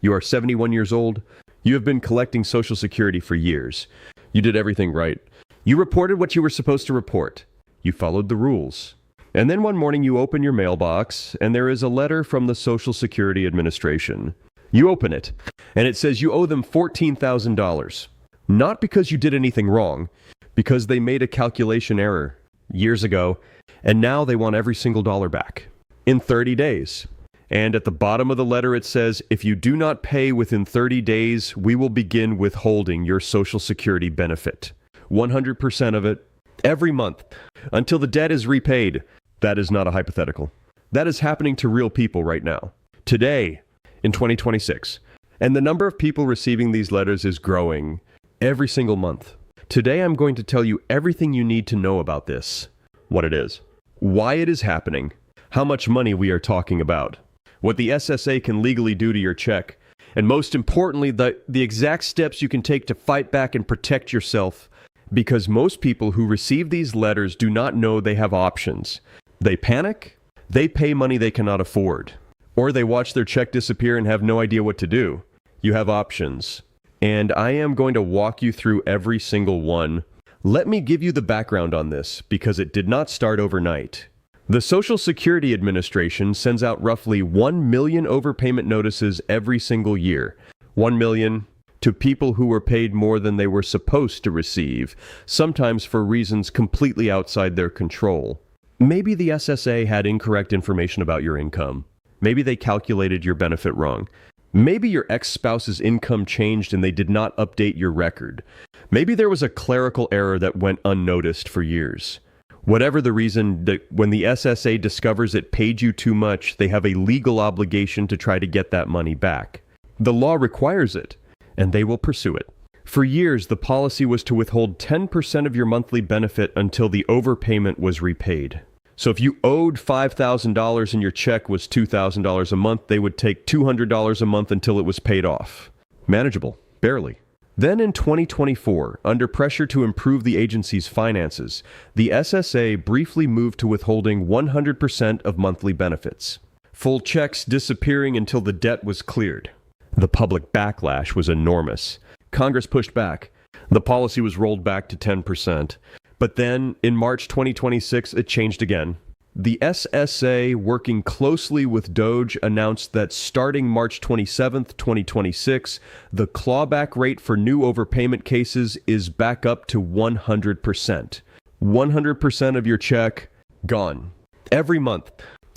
You are 71 years old. You have been collecting Social Security for years. You did everything right. You reported what you were supposed to report. You followed the rules. And then one morning you open your mailbox, and there is a letter from the Social Security Administration. You open it, and it says you owe them $14,000. Not because you did anything wrong, because they made a calculation error years ago, and now they want every single dollar back in 30 days. And at the bottom of the letter it says, if you do not pay within 30 days, we will begin withholding your Social Security benefit. 100% of it, every month, until the debt is repaid. That is not a hypothetical. That is happening to real people right now, today, in 2026. And the number of people receiving these letters is growing every single month. Today I'm going to tell you everything you need to know about this, what it is, why it is happening, how much money we are talking about, what the SSA can legally do to your check, and most importantly, the exact steps you can take to fight back and protect yourself, because most people who receive these letters do not know they have options. They panic, they pay money they cannot afford, or they watch their check disappear and have no idea what to do. You have options, and I am going to walk you through every single one. Let me give you the background on this, because it did not start overnight. The Social Security Administration sends out roughly 1 million overpayment notices every single year. 1 million to people who were paid more than they were supposed to receive, sometimes for reasons completely outside their control. Maybe the SSA had incorrect information about your income. Maybe they calculated your benefit wrong. Maybe your ex-spouse's income changed and they did not update your record. Maybe there was a clerical error that went unnoticed for years. Whatever the reason, when the SSA discovers it paid you too much, they have a legal obligation to try to get that money back. The law requires it, and they will pursue it. For years, the policy was to withhold 10% of your monthly benefit until the overpayment was repaid. So if you owed $5,000 and your check was $2,000 a month, they would take $200 a month until it was paid off. Manageable, barely. Then in 2024, under pressure to improve the agency's finances, the SSA briefly moved to withholding 100% of monthly benefits. Full checks disappearing until the debt was cleared. The public backlash was enormous. Congress pushed back. The policy was rolled back to 10%. But then, in March 2026, it changed again. The SSA, working closely with DOGE, announced that starting March 27, 2026, the clawback rate for new overpayment cases is back up to 100%. 100% of your check, gone. Every month,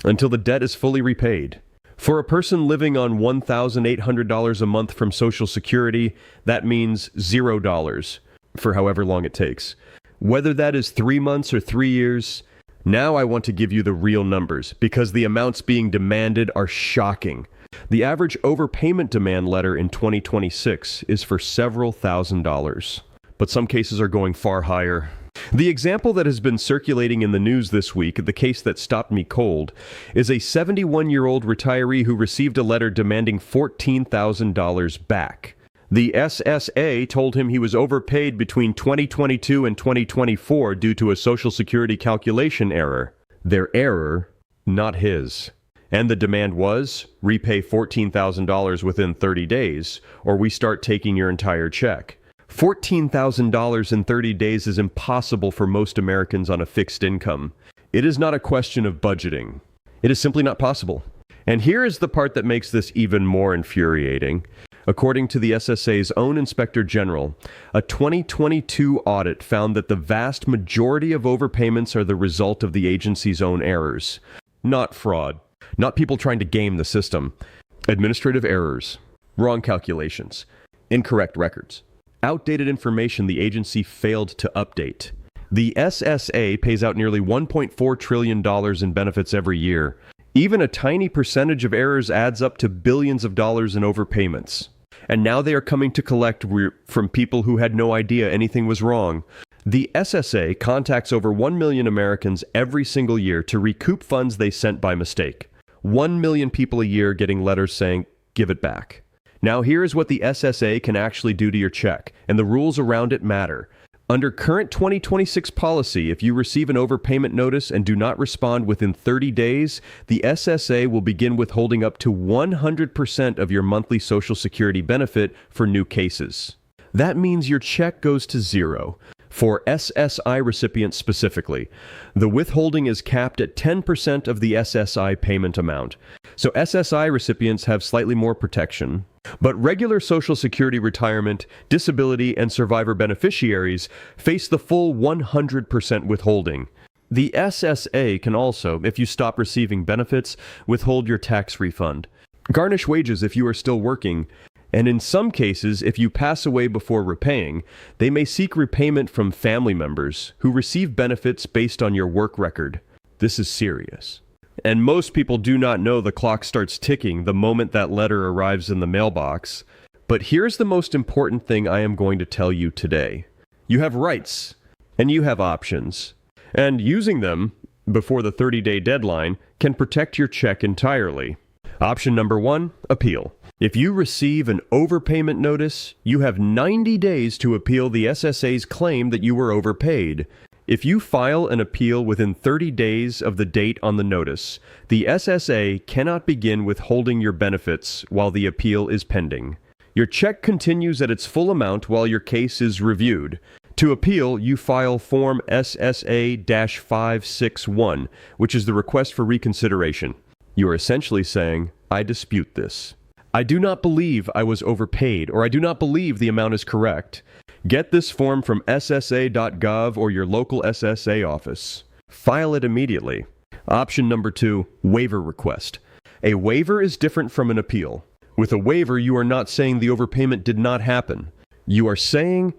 until the debt is fully repaid. For a person living on $1,800 a month from Social Security, that means $0 for however long it takes. Whether that is 3 months or 3 years, now I want to give you the real numbers, because the amounts being demanded are shocking. The average overpayment demand letter in 2026 is for several $1,000s, but some cases are going far higher. The example that has been circulating in the news this week, the case that stopped me cold, is a 71-year-old retiree who received a letter demanding $14,000 back. The SSA told him he was overpaid between 2022 and 2024 due to a Social Security calculation error. Their error, not his. And the demand was, repay $14,000 within 30 days, or we start taking your entire check. $14,000 in 30 days is impossible for most Americans on a fixed income. It is not a question of budgeting. It is simply not possible. And here is the part that makes this even more infuriating. According to the SSA's own Inspector General, a 2022 audit found that the vast majority of overpayments are the result of the agency's own errors. Not fraud. Not people trying to game the system. Administrative errors. Wrong calculations. Incorrect records. Outdated information the agency failed to update. The SSA pays out nearly $1.4 trillion in benefits every year. Even a tiny percentage of errors adds up to billions of dollars in overpayments. And now they are coming to collect from people who had no idea anything was wrong. The SSA contacts over 1 million Americans every single year to recoup funds they sent by mistake. 1 million people a year getting letters saying, give it back. Now here is what the SSA can actually do to your check, and the rules around it matter. Under current 2026 policy, if you receive an overpayment notice and do not respond within 30 days, the SSA will begin withholding up to 100% of your monthly Social Security benefit for new cases. That means your check goes to zero. For SSI recipients specifically, the withholding is capped at 10% of the SSI payment amount. So SSI recipients have slightly more protection. But regular Social Security retirement, disability, and survivor beneficiaries face the full 100% withholding. The SSA can also, if you stop receiving benefits, withhold your tax refund, garnish wages if you are still working, and in some cases, if you pass away before repaying, they may seek repayment from family members who receive benefits based on your work record. This is serious. And most people do not know the clock starts ticking the moment that letter arrives in the mailbox. But here's the most important thing I am going to tell you today. You have rights, and you have options. And using them before the 30-day deadline can protect your check entirely. Option number 1, appeal. If you receive an overpayment notice, you have 90 days to appeal the SSA's claim that you were overpaid. If you file an appeal within 30 days of the date on the notice, the SSA cannot begin withholding your benefits while the appeal is pending. Your check continues at its full amount while your case is reviewed. To appeal, you file Form ssa.561, which is the request for reconsideration. You are essentially saying, I dispute this. I do not believe I was overpaid, or I do not believe the amount is correct. Get this form from ssa.gov or your local SSA office. File it immediately. Option number 2, waiver request. A waiver is different from an appeal. With a waiver, you are not saying the overpayment did not happen. You are saying,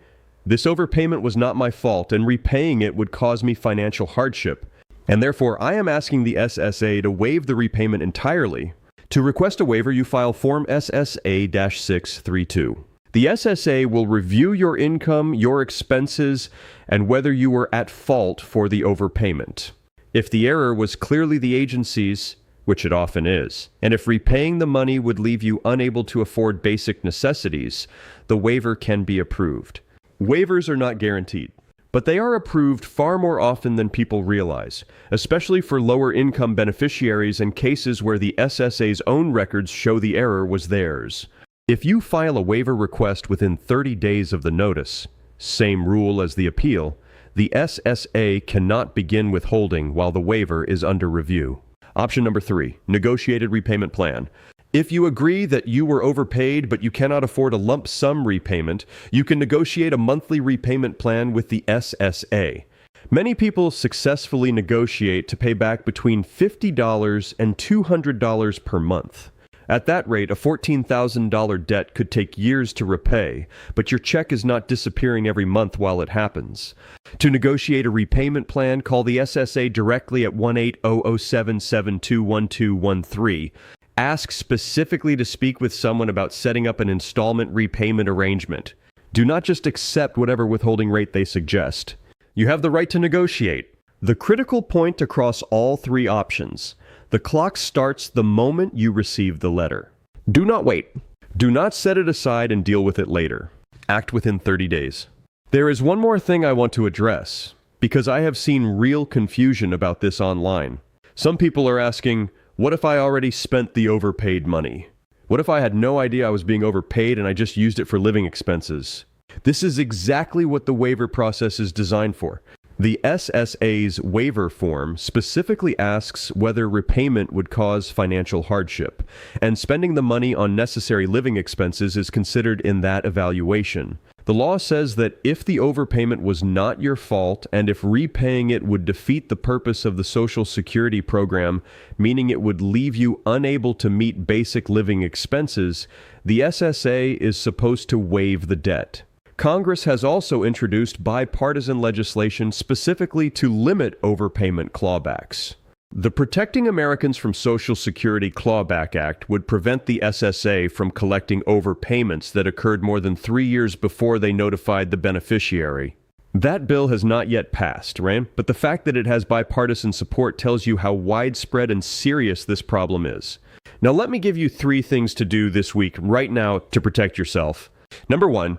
this overpayment was not my fault, and repaying it would cause me financial hardship. And therefore, I am asking the SSA to waive the repayment entirely. To request a waiver, you file Form ssa-632. The SSA will review your income, your expenses, and whether you were at fault for the overpayment. If the error was clearly the agency's, which it often is, and if repaying the money would leave you unable to afford basic necessities, the waiver can be approved. Waivers are not guaranteed, but they are approved far more often than people realize, especially for lower income beneficiaries and cases where the SSA's own records show the error was theirs. If you file a waiver request within 30 days of the notice, same rule as the appeal, the SSA cannot begin withholding while the waiver is under review. Option number 3, negotiated repayment plan. If you agree that you were overpaid but you cannot afford a lump sum repayment, you can negotiate a monthly repayment plan with the SSA. Many people successfully negotiate to pay back between $50 and $200 per month. At that rate, a $14,000 debt could take years to repay, but your check is not disappearing every month while it happens. To negotiate a repayment plan, call the SSA directly at 1-800-772-1213. Ask specifically to speak with someone about setting up an installment repayment arrangement. Do not just accept whatever withholding rate they suggest. You have the right to negotiate. The critical point across all 3 options: the clock starts the moment you receive the letter. Do not wait. Do not set it aside and deal with it later. Act within 30 days. There is one more thing I want to address, because I have seen real confusion about this online. Some people are asking, what if I already spent the overpaid money? What if I had no idea I was being overpaid and I just used it for living expenses? This is exactly what the waiver process is designed for. The SSA's waiver form specifically asks whether repayment would cause financial hardship, and spending the money on necessary living expenses is considered in that evaluation. The law says that if the overpayment was not your fault and if repaying it would defeat the purpose of the Social Security program, meaning it would leave you unable to meet basic living expenses, the SSA is supposed to waive the debt. Congress has also introduced bipartisan legislation specifically to limit overpayment clawbacks. The Protecting Americans from Social Security Clawback Act would prevent the SSA from collecting overpayments that occurred more than 3 years before they notified the beneficiary. That bill has not yet passed, right? But the fact that it has bipartisan support tells you how widespread and serious this problem is. Now let me give you 3 things to do this week right now to protect yourself. Number 1,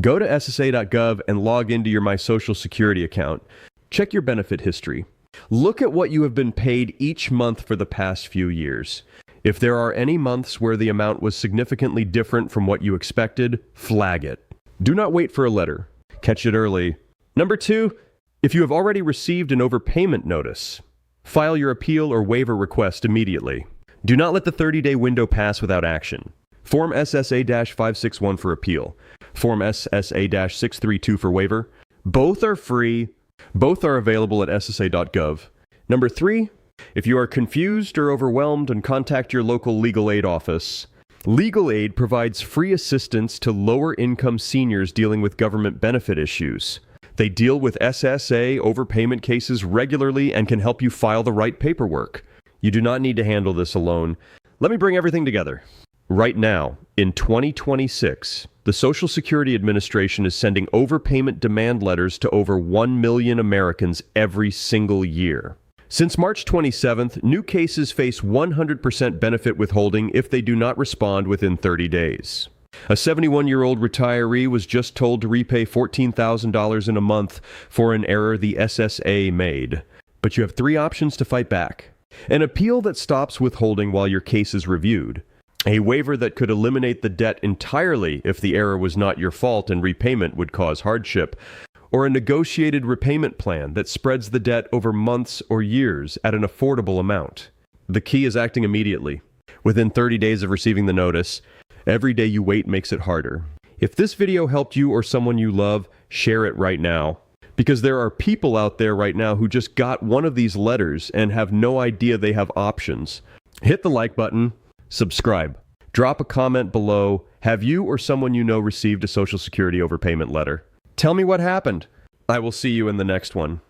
Go to ssa.gov and log into your My Social Security account. Check your benefit history. Look at what you have been paid each month for the past few years. If there are any months where the amount was significantly different from what you expected, flag it. Do not wait for a letter. Catch it early. Number 2, if you have already received an overpayment notice, file your appeal or waiver request immediately. Do not let the 30-day window pass without action. Form SSA-561 for appeal. Form SSA-632 for waiver. Both are free. Both are available at ssa.gov. Number 3, if you are confused or overwhelmed, and contact your local legal aid office. Legal aid provides free assistance to lower-income seniors dealing with government benefit issues. They deal with SSA overpayment cases regularly and can help you file the right paperwork. You do not need to handle this alone. Let me bring everything together. Right now, in 2026, the Social Security Administration is sending overpayment demand letters to over 1 million Americans every single year. Since March 27th, new cases face 100% benefit withholding if they do not respond within 30 days. A 71-year-old retiree was just told to repay $14,000 in a month for an error the SSA made. But you have 3 options to fight back. An appeal that stops withholding while your case is reviewed. A waiver that could eliminate the debt entirely if the error was not your fault and repayment would cause hardship. Or a negotiated repayment plan that spreads the debt over months or years at an affordable amount. The key is acting immediately. Within 30 days of receiving the notice, every day you wait makes it harder. If this video helped you or someone you love, share it right now. Because there are people out there right now who just got one of these letters and have no idea they have options. Hit the like button, subscribe, drop a comment below. Have you or someone you know received a Social Security overpayment letter? Tell me what happened. I will see you in the next one.